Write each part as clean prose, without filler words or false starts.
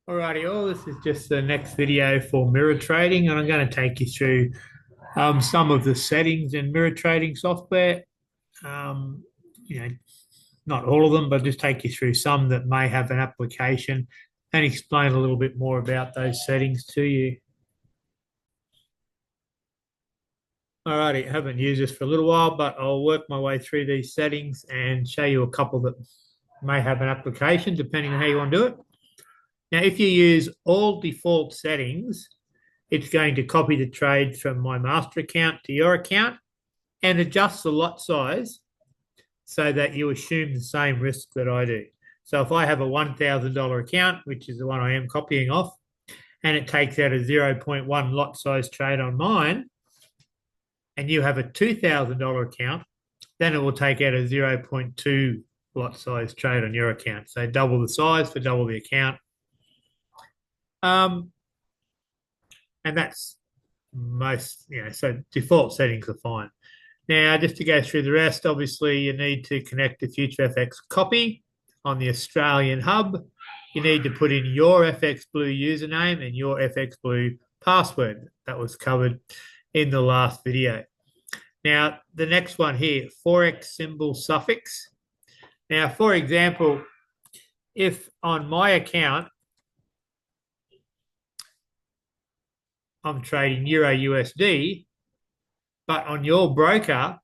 Alrighty, all this is just the next video for mirror trading, and I'm going to take you through some of the settings in mirror trading software. Um, you know, not all of them, but just take you through some that may have an application and explain a little bit more about those settings to you. Alrighty, I haven't used this for a little while, but I'll work my way through these settings and show you a couple that may have an application depending on how you want to do it. Now, if you use all default settings, it's going to copy the trades from my master account to your account and adjust the lot size so that you assume the same risk that I do. So if I have a $1,000 account, which is the one I am copying off, and it takes out a zero point 0.1 lot size trade on mine, and you have a $2,000 account, then it will take out a zero point 0.2 lot size trade on your account. So double the size for double the account. And that's most, so default settings are fine. Now, just to go through the rest, obviously you need to connect the FutureFX copy on the Australian hub. You need to put in your FX Blue username and your FX Blue password. That was covered in the last video. Now, the next one here, Forex symbol suffix. Now, for example, if on my account I'm trading Euro USD, but on your broker,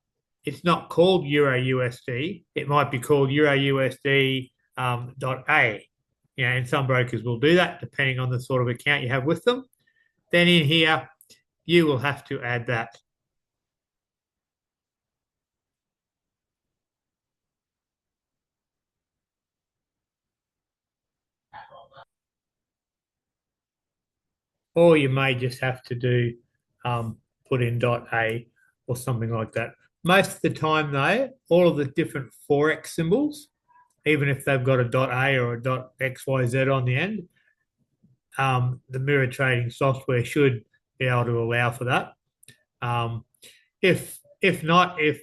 it's not called Euro USD. It might be called Euro USD .A. And some brokers will do that depending on the sort of account you have with them. Then in here, you will have to add that. Or you may just have to do put in .A or something like that. Most of the time, though, all of the different Forex symbols, even if they've got a .A or a .xyz on the end, the mirror trading software should be able to allow for that. If not, if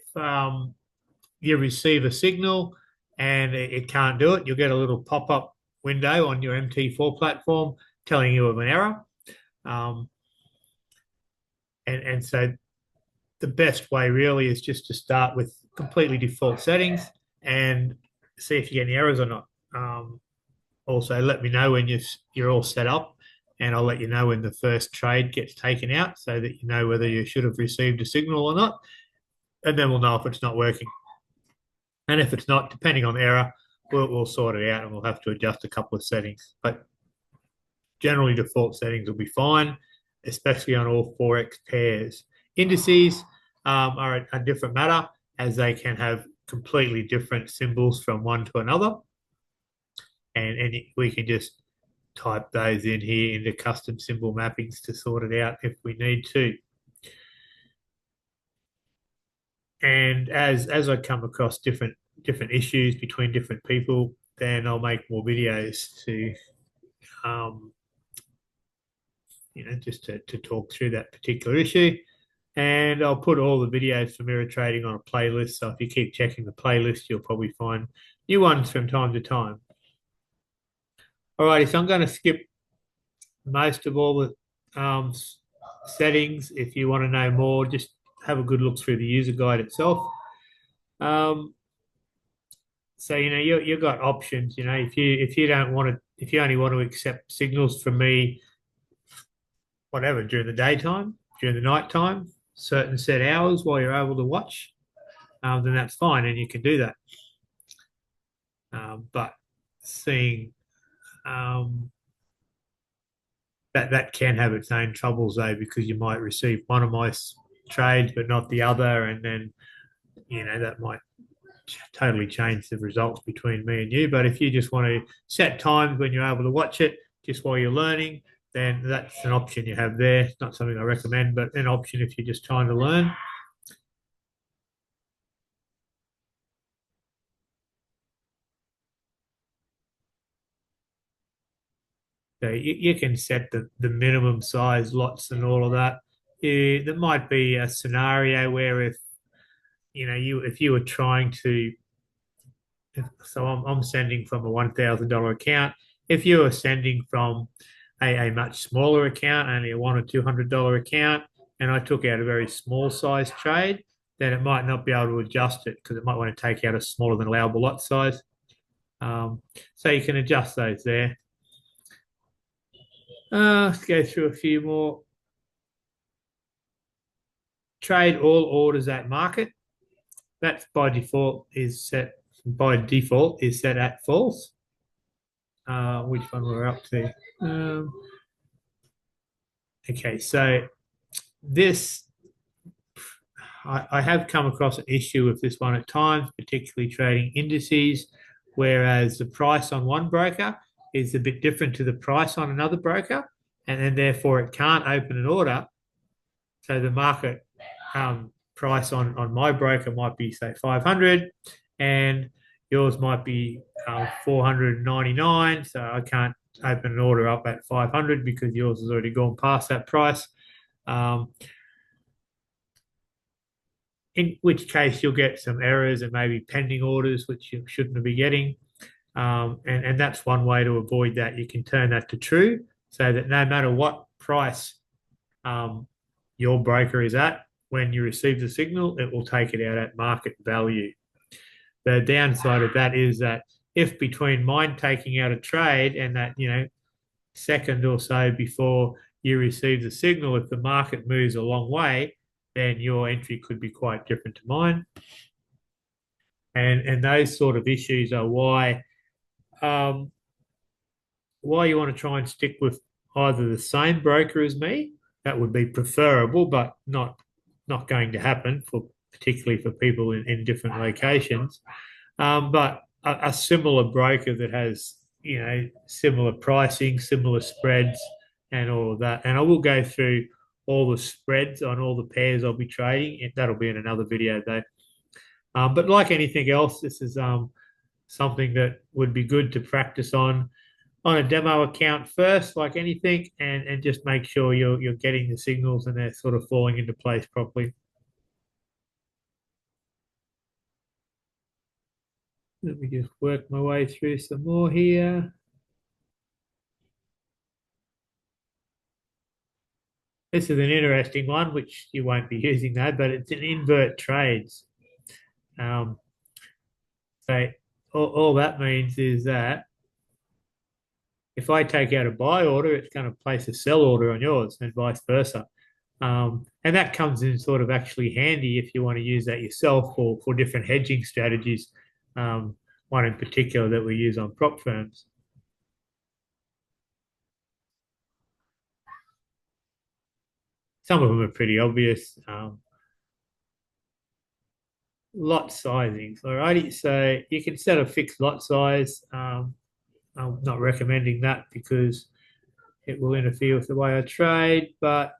you receive a signal and it can't do it, you'll get a little pop-up window on your MT4 platform telling you of an error. And so the best way really is just to start with completely default settings and see if you get any errors or not. Also, let me know when you're all set up, and I'll let you know when the first trade gets taken out so that you know whether you should have received a signal or not. And then we'll know if it's not working. And if it's not, depending on the error, we'll sort it out and we'll have to adjust a couple of settings. But generally, default settings will be fine, especially on all Forex pairs. Indices are a different matter as they can have completely different symbols from one to another. And we can just type those in here into custom symbol mappings to sort it out if we need to. And as I come across different issues between different people, then I'll make more videos to just to talk through that particular issue. And I'll put all the videos for mirror trading on a playlist. So if you keep checking the playlist, you'll probably find new ones from time to time. Alrighty, so I'm going to skip most of all the settings. If you want to know more, just have a good look through the user guide itself. So you've got options. If you don't want to, if you only want to accept signals from me, whatever, during the daytime, during the nighttime, certain set hours while you're able to watch, then that's fine, and you can do that. But seeing that can have its own troubles though, because you might receive one of my trades but not the other, and then that might totally change the results between me and you. But if you just want to set times when you're able to watch it just while you're learning, then that's an option you have there. It's not something I recommend, but an option if you're just trying to learn. So you can set the minimum size lots and all of that. There might be a scenario where if you were trying to, so I'm sending from a $1,000 account. If you are sending from a much smaller account, only a $100 or $200 account, and I took out a very small size trade, then it might not be able to adjust it because it might want to take out a smaller than allowable lot size. So you can adjust those there. Let's go through a few more. Trade all orders at market. That by default is set at false. Which one we're up to? Okay, so this I have come across an issue with this one at times, particularly trading indices, whereas the price on one broker is a bit different to the price on another broker, and then therefore it can't open an order. So the market price on my broker might be, say, 500, and yours might be 499. So I can't open an order up at 500 because yours has already gone past that price. In which case you'll get some errors and maybe pending orders, which you shouldn't be getting. And that's one way to avoid that. You can turn that to true so that no matter what price your broker is at, when you receive the signal, it will take it out at market value. The downside of that is that if between mine taking out a trade and that, second or so before you receive the signal, if the market moves a long way, then your entry could be quite different to mine. And those sort of issues are why you want to try and stick with either the same broker as me. That would be preferable, but not going to happen, particularly for people in different locations. But a similar broker that has similar pricing, similar spreads, and all of that. And I will go through all the spreads on all the pairs I'll be trading. That'll be in another video though. But like anything else, this is something that would be good to practice on a demo account first, like anything, and just make sure you're getting the signals and they're sort of falling into place properly. Let me just work my way through some more here. This is an interesting one, which you won't be using though, but it's an invert trades. So all that means is that if I take out a buy order, it's going to place a sell order on yours and vice versa. And that comes in sort of actually handy if you want to use that yourself for different hedging strategies. One in particular that we use on prop firms. Some of them are pretty obvious. Lot sizings, alrighty. So you can set a fixed lot size. I'm not recommending that because it will interfere with the way I trade, but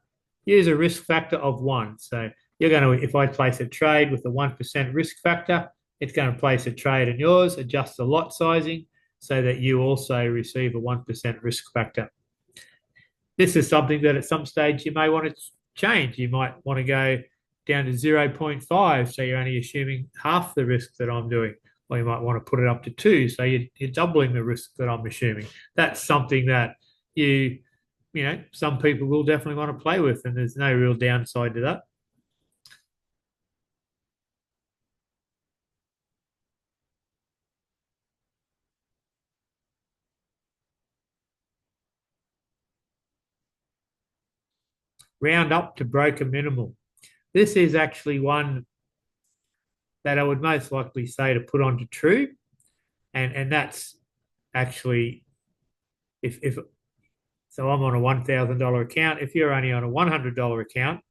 use a risk factor of 1. So you're going to, if I place a trade with a 1% risk factor, it's going to place a trade in yours, adjust the lot sizing so that you also receive a 1% risk factor. This is something that at some stage you may want to change. You might want to go down to 0.5, so you're only assuming half the risk that I'm doing. Or you might want to put it up to 2, so you're doubling the risk that I'm assuming. That's something that some people will definitely want to play with, and there's no real downside to that. Round up to broker minimal. This is actually one that I would most likely say to put onto true, and that's actually if so I'm on a $1,000 account. If you're only on a $100 account,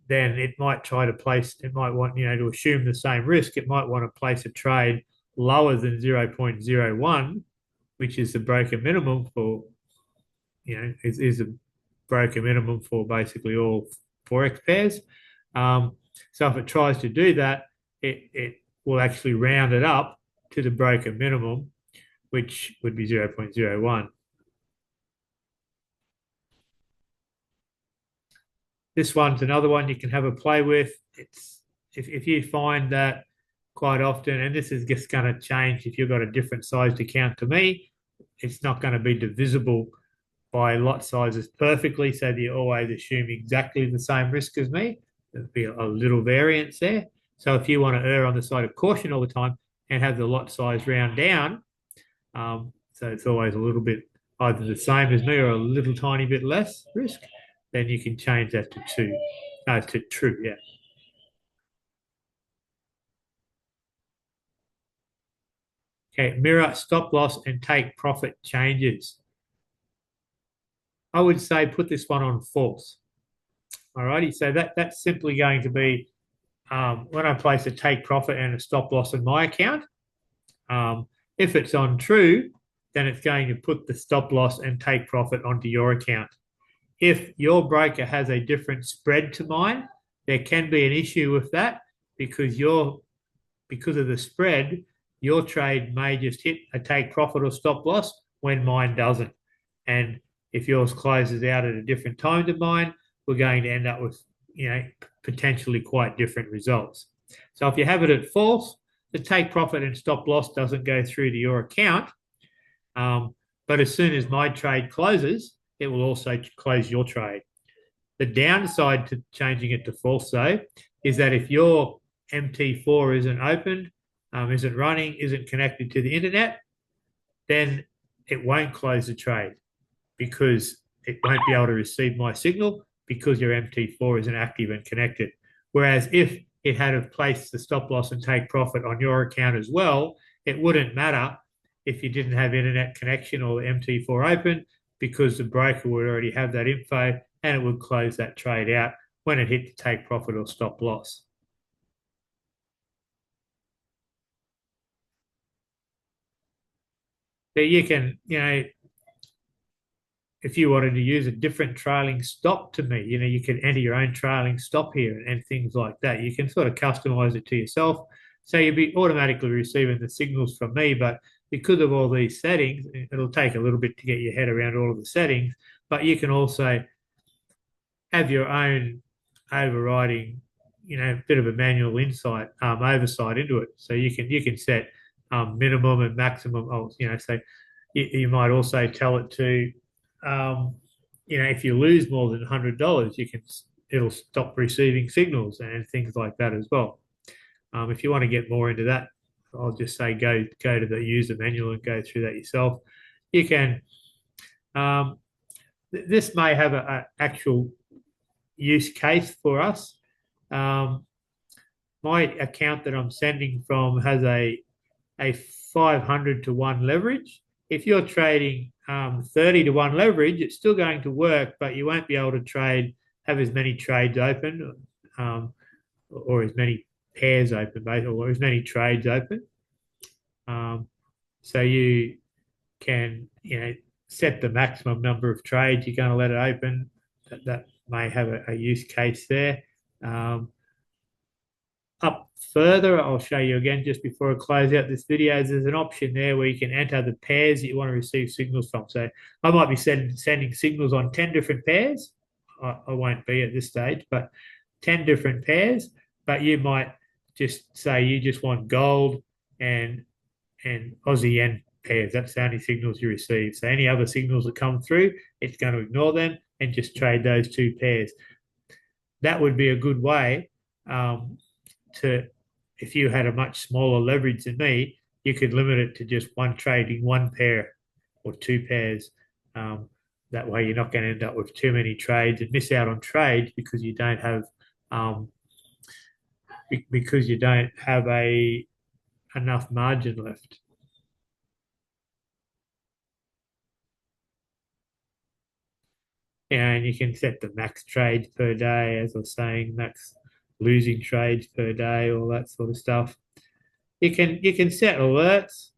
then it might want to assume the same risk. It might want to place a trade lower than 0.01, which is the broker minimum for is a broker minimum for basically all forex pairs. So if it tries to do that, it will actually round it up to the broker minimum, which would be 0.01. This one's another one you can have a play with. It's if you find that quite often, and this is just going to change if you've got a different sized account to me, it's not going to be divisible by lot sizes perfectly, so that you always assume exactly the same risk as me. There'll be a little variance there. So if you want to err on the side of caution all the time and have the lot size round down, so it's always a little bit either the same as me or a little tiny bit less risk, then you can change that to two, to true, yeah. Okay, mirror stop loss and take profit changes. I would say put this one on false. Alrighty, so that's simply going to be when I place a take profit and a stop loss in my account. If it's on true, then it's going to put the stop loss and take profit onto your account. If your broker has a different spread to mine, there can be an issue with that because because of the spread, your trade may just hit a take profit or stop loss when mine doesn't. And if yours closes out at a different time to mine, we're going to end up with, potentially quite different results. So if you have it at false, the take profit and stop loss doesn't go through to your account. But as soon as my trade closes, it will also close your trade. The downside to changing it to false, though, is that if your MT4 isn't opened, isn't running, isn't connected to the internet, then it won't close the trade because it won't be able to receive my signal because your MT4 isn't active and connected. Whereas if it had have placed the stop loss and take profit on your account as well, it wouldn't matter if you didn't have internet connection or the MT4 open because the broker would already have that info and it would close that trade out when it hit the take profit or stop loss. But you can, if you wanted to use a different trailing stop to me, you can enter your own trailing stop here and things like that. You can sort of customize it to yourself. So you'll be automatically receiving the signals from me, but because of all these settings, it'll take a little bit to get your head around all of the settings, but you can also have your own overriding, bit of a manual oversight into it. So you can set minimum and maximum. So you might also tell it to, if you lose more than $100, it'll stop receiving signals and things like that as well. If you want to get more into that, I'll just say go to the user manual and go through that yourself. You can. This may have an actual use case for us. My account that I'm sending from has a 500 to 1 leverage. If you're trading 30 to 1 leverage, it's still going to work, but you won't be able to have as many trades open or as many pairs open, or as many trades open. So you can, set the maximum number of trades you're going to let it open. That may have a use case there. Up further, I'll show you again just before I close out this video. There's an option there where you can enter the pairs that you want to receive signals from. So I might be sending signals on 10 different pairs. I won't be at this stage, but 10 different pairs. But you might just say you just want gold and Aussie yen pairs. That's the only signals you receive. So any other signals that come through, it's going to ignore them and just trade those two pairs. That would be a good way if you had a much smaller leverage than me, you could limit it to just one trading one pair or two pairs. That way, you're not going to end up with too many trades and miss out on trades because you don't have enough margin left. And you can set the max trades per day, as I was saying, max losing trades per day, all that sort of stuff. You can set alerts.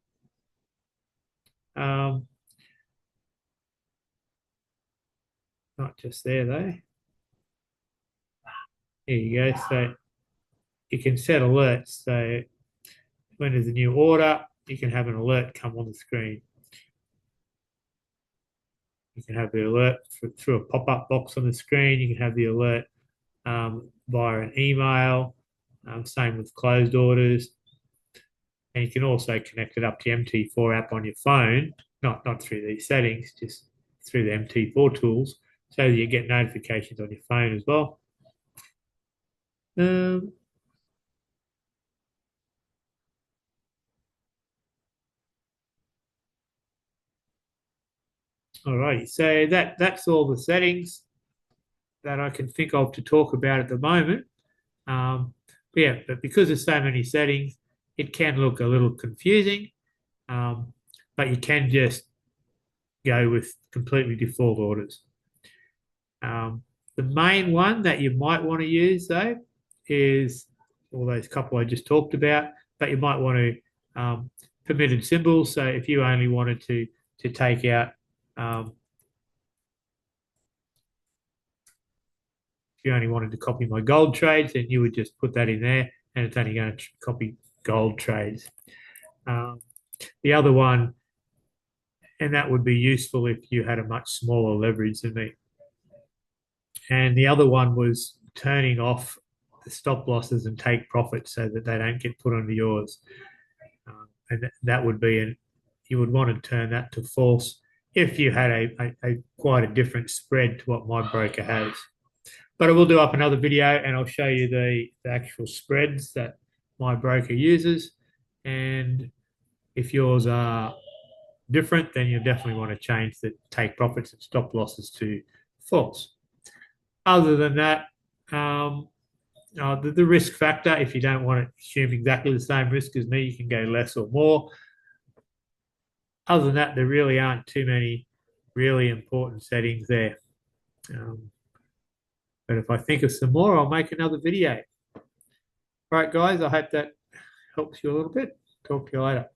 Not just there though. Here you go. So you can set alerts. So when there's a new order, you can have an alert come on the screen. You can have the alert through a pop-up box on the screen. You can have the alert via an email. Same with closed orders. And you can also connect it up to MT4 app on your phone not through these settings, just through the MT4 tools, so that you get notifications on your phone as well. Um, Alrighty, so that's all the settings that I can think of to talk about at the moment. Um, yeah, but because there's so many settings, it can look a little confusing. Um, but you can just go with completely default orders. Um, the main one that you might want to use though is all those couple I just talked about, but you might want to permitted symbols. So if you only wanted to take out if you only wanted to copy my gold trades, then you would just put that in there, and it's only going to copy gold trades. Um, the other one, and that would be useful if you had a much smaller leverage than me. And the other one was turning off the stop losses and take profits so that they don't get put onto yours. And that would be you would want to turn that to false if you had a quite a different spread to what my broker has. But I will do up another video and I'll show you the actual spreads that my broker uses. And if yours are different, then you definitely want to change the take profits and stop losses to false. Other than that, the risk factor, if you don't want to assume exactly the same risk as me, you can go less or more. Other than that, there really aren't too many really important settings there. But if I think of some more, I'll make another video. All right, guys, I hope that helps you a little bit. Talk to you later.